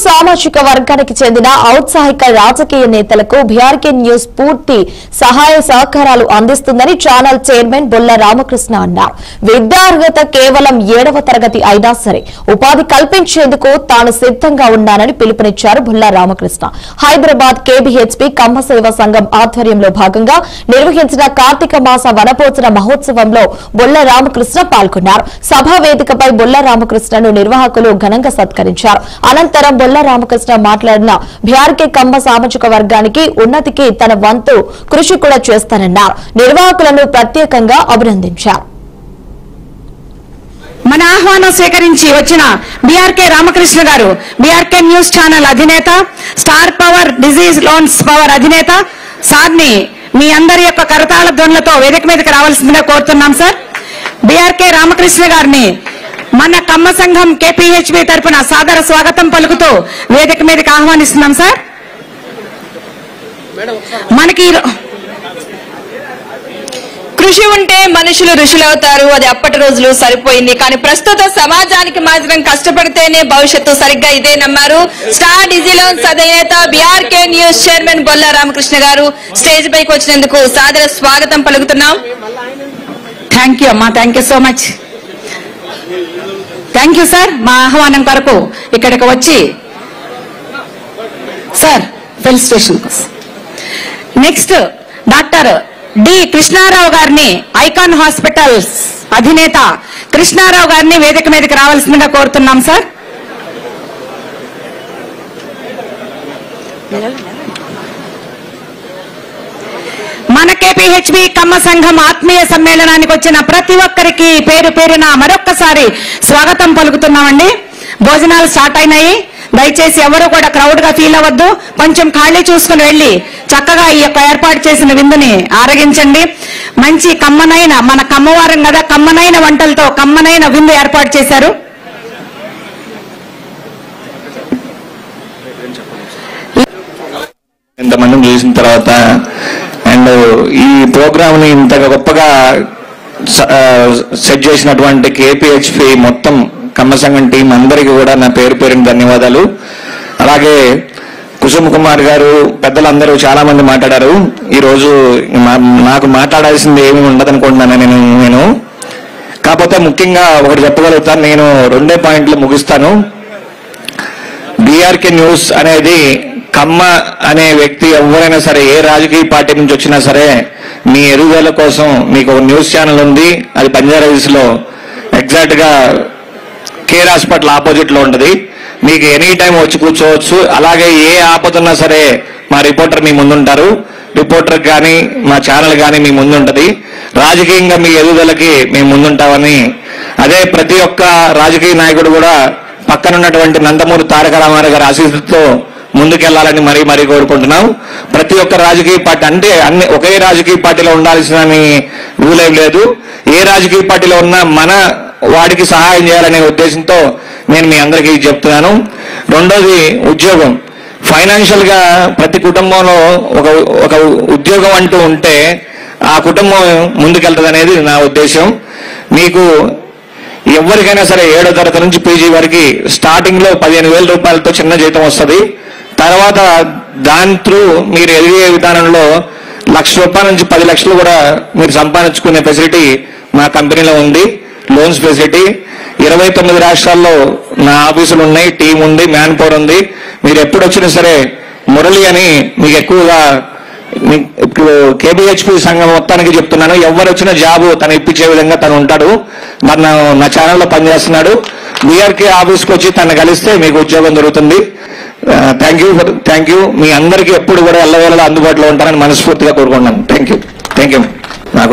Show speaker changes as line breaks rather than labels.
సామాజిక వర్గానికి చెందిన ఔత్సాహిక రాజకీయ నేతలకు బీఆర్కే న్యూస్ పూర్తి సహాయ సహకారాలు అందిస్తుందని ఛానల్ చైర్మన్ బొల్ల రామకృష్ణ అన్నారు. విద్యార్హత కేవలం 7వ తరగతి అయినా సరే ఉపాధి కల్పించేందుకు తాను సిద్ధంగా ఉన్నానని పిలుపునిచ్చారు బొల్ల రామకృష్ణ. హైదరాబాద్ కేబీహెచ్పీ కమ్మ సేవా సంఘం ఆధ్వర్యంలో భాగంగా నిర్వహించిన కార్తీక మాస వనభోజన మహోత్సవంలో బొల్ల రామకృష్ణ పాల్గొన్నారు. సభా వేదికపై బొల్ల రామకృష్ణను నిర్వాహకులు ఘనంగా సత్కరించారు. అనంతరం బొల్ల రామకృష్ణ మాట్లాడిన బీఆర్కే కమ్మ సామాజిక వర్గానికి ఉన్నతికి తన వంతు కృషి కూడా చేస్తానన్నారు. నిర్వాహకులను ప్రత్యేకంగా అభినందించారు.
మన ఆహ్వానం స్వీకరించి వచ్చిన బీఆర్కే రామకృష్ణ గారు బీఆర్కే న్యూస్ ఛానల్ అధినేత, star power disease loans power అధినేత సార్ని మీ అందరి యొక్క కరతాళ ధ్వనులతో వేదిక మీదకి రావాల్సిందిగా కోరుతున్నాం. సార్, బీఆర్కే రామకృష్ణ గారిని మన కమ్మ సంఘం కేపీహెచ్బీ తరఫున సాదర స్వాగతం పలుకుతూ వేదిక మీదకి ఆహ్వానిస్తున్నాం. సార్, మనకి
కృషి ఉంటే మనుషులు ఋషులవుతారు. అది అప్పటి రోజులు సరిపోయింది. కానీ ప్రస్తుత సమాజానికి మాత్రం కష్టపడితేనే భవిష్యత్తు. సరిగ్గా ఇదే నమ్మారు స్టార్ డిజిలోన్స్ అధినేత BRK news chairman Bolla Ramakrishna garu. Stage పైకి వచ్చినందుకు సాదర స్వాగతం పలుకుతున్నాం.
థ్యాంక్ యూ అమ్మా, thank you so much. Thank you sir, మా ఆహ్వానం కొరకు ఇక్కడికి వచ్చి sir felicitation. Next doctor D Krishnarao గారిని, ఐకాన్ హాస్పిటల్స్ అధినేత కృష్ణారావు గారిని వేదిక మీదకి రావాల్సిందిగా కోరుతున్నాం. సార్, మన కేపీహెచ్బీ కమ్మ సంఘం ఆత్మీయ సమ్మేళనానికి వచ్చిన ప్రతి ఒక్కరికి పేరు పేరున మరొక్కసారి స్వాగతం పలుకుతున్నామండి. భోజనాలు స్టార్ట్ అయినాయి. దయచేసి ఎవరు కూడా క్రౌడ్ గా ఫీల్ అవ్వద్దు. కొంచెం ఖాళీ చూసుకుని వెళ్లి చక్కగా ఈ యొక్క ఏర్పాటు చేసిన విందుని ఆరగించండి. మంచి కమ్మనైన, మన కమ్మవారం కదా, కమ్మనైన వంటలతో కమ్మనైన విందు ఏర్పాటు చేశారు.
ఇంతమంది చేసిన తర్వాత అండ్ ఈ ప్రోగ్రామ్ ని ఇంత గొప్పగా సెట్ చేసినటువంటి కేపీహెచ్పీ మొత్తం కమ్మ సంఘం టీం అందరికీ కూడా నా పేరు పేరుని ధన్యవాదాలు. అలాగే కుసుమ్ కుమార్ గారు, పెద్దలందరూ చాలా మంది మాట్లాడారు. ఈరోజు నాకు మాట్లాడాల్సింది ఏమీ ఉండదనుకుంటున్నాను నేను. కాకపోతే ముఖ్యంగా ఒకటి చెప్పగలుగుతాను. నేను 2 పాయింట్లు ముగిస్తాను. బీఆర్కే న్యూస్ అనేది కమ్మ అనే వ్యక్తి ఎవరైనా సరే, ఏ రాజకీయ పార్టీ నుంచి వచ్చినా సరే, మీ ఎదుగుదల కోసం మీకు ఒక న్యూస్ ఛానల్ ఉంది. అది బంజారాహిల్స్ లో ఎగ్జాక్ట్ గా కేర్ హాస్పిటల్ ఆపోజిట్ లో ఉంటుంది. మీకు ఎనీ టైం వచ్చి కూర్చోవచ్చు. అలాగే ఏ ఆపదున్నా సరే మా రిపోర్టర్ మీ ముందుంటారు. రిపోర్టర్ కానీ మా ఛానల్ కానీ మీ ముందుంటది. రాజకీయంగా మీ ఎదుగుదలకి మేము ముందుంటామని, అదే ప్రతి ఒక్క రాజకీయ నాయకుడు కూడా పక్కనున్నటువంటి నందమూరి తారక రామారావు గారి ఆశీస్సులతో ముందుకెళ్లాలని మరీ కోరుకుంటున్నాం. ప్రతి ఒక్క రాజకీయ పార్టీ అంటే ఒకే రాజకీయ పార్టీలో ఉండాల్సిన రూల్ ఏం లేదు. ఏ రాజకీయ పార్టీలో ఉన్నా మన వాడికి సహాయం చేయాలనే ఉద్దేశంతో నేను మీ అందరికీ చెప్తున్నాను. రెండోది ఉద్యోగం. ఫైనాన్షియల్ గా ప్రతి కుటుంబంలో ఒక ఉద్యోగం అంటూ ఉంటే ఆ కుటుంబం ముందుకెళ్తుంది అనేది నా ఉద్దేశం. మీకు ఎవరికైనా సరే 7వ తరగతి నుంచి పీజీ వరకు స్టార్టింగ్ లో 15,000 రూపాయలతో చిన్న జీతం వస్తుంది. తర్వాత దాని త్రూ మీరు ఎదిగే విధానంలో ₹1,00,000 నుంచి 10 లక్షలు కూడా మీరు సంపాదించుకునే ఫెసిలిటీ మా కంపెనీలో ఉంది. లోన్స్ ఫెసిలిటీ 29 రాష్ట్రాల్లో నా ఆఫీసులు ఉన్నాయి, టీం ఉంది, మ్యాన్ పవర్ ఉంది. మీరు ఎప్పుడు వచ్చినా సరే మురళి అని మీకు ఎక్కువగా ఇప్పుడు కేబీహెచ్పీ సంఘం మొత్తానికి చెప్తున్నాను. ఎవరు వచ్చిన జాబు తను ఇప్పించే విధంగా తను ఉంటాడు. తను నా ఛానల్లో పనిచేస్తున్నాడు. బీఆర్కే ఆఫీస్కి వచ్చి తను కలిస్తే మీకు ఉద్యోగం దొరుకుతుంది. Thank you. మీ అందరికీ ఎప్పుడు కూడా ఎల్లవేళలా అందుబాటులో ఉంటారని మనస్ఫూర్తిగా కోరుకుంటున్నాను. Thank you. నాకు